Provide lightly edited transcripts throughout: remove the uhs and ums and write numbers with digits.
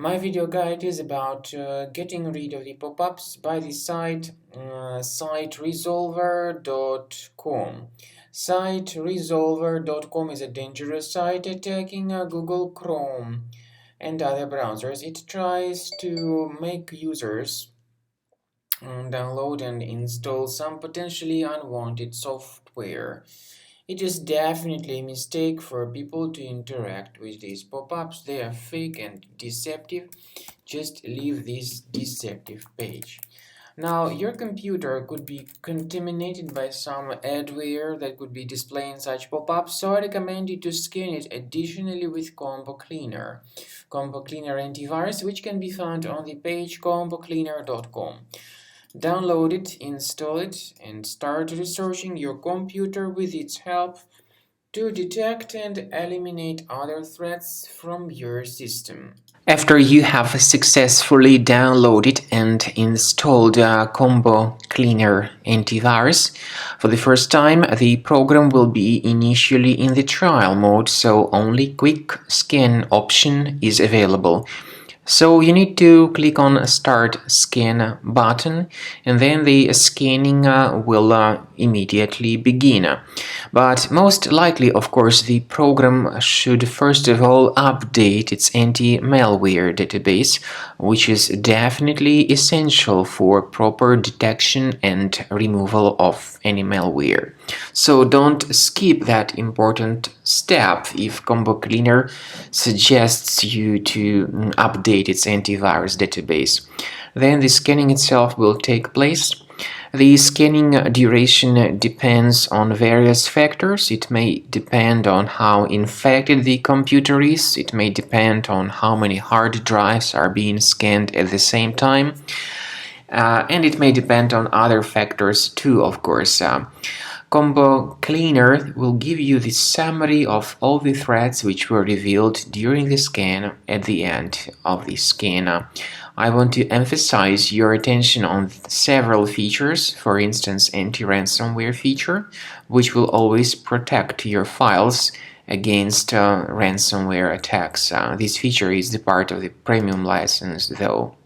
My video guide is about getting rid of the pop-ups by the site siteresolver.com. Siteresolver.com is a dangerous site attacking Google Chrome and other browsers. It tries to make users download and install some potentially unwanted software. It is definitely a mistake for people to interact with these pop-ups. They are fake and deceptive. Just leave this deceptive page. Now, your computer could be contaminated by some adware that could be displaying such pop-ups, so I recommend you to scan it additionally with Combo Cleaner. Combo Cleaner antivirus, which can be found on the page combocleaner.com. Download it, install it, and start researching your computer with its help to detect and eliminate other threats from your system. After you have successfully downloaded and installed Combo Cleaner antivirus, for the first time the program will be initially in the trial mode, so only quick scan option is available. So you need to click on Start Scan button, and then the scanning will immediately begin. But most likely, of course, the program should first of all update its anti-malware database, which is definitely essential for proper detection and removal of any malware. So don't skip that important step if Combo Cleaner suggests you to update its antivirus database. Then the scanning itself will take place. The scanning duration depends on various factors. It may depend on how infected the computer is. It may depend on how many hard drives are being scanned at the same time. And it may depend on other factors too, of course. Combo Cleaner will give you the summary of all the threats which were revealed during the scan at the end of the scan. I want to emphasize your attention on several features, for instance anti-ransomware feature, which will always protect your files against ransomware attacks. This feature is the part of the premium license though.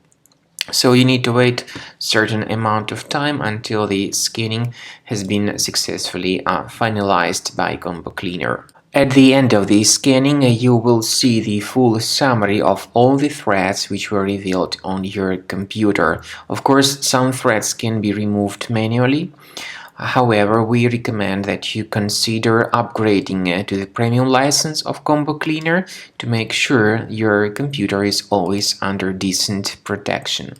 So you need to wait a certain amount of time until the scanning has been successfully finalized by Combo Cleaner. At the end of the scanning, you will see the full summary of all the threats which were revealed on your computer. Of course, some threats can be removed manually. However, we recommend that you consider upgrading to the premium license of Combo Cleaner to make sure your computer is always under decent protection.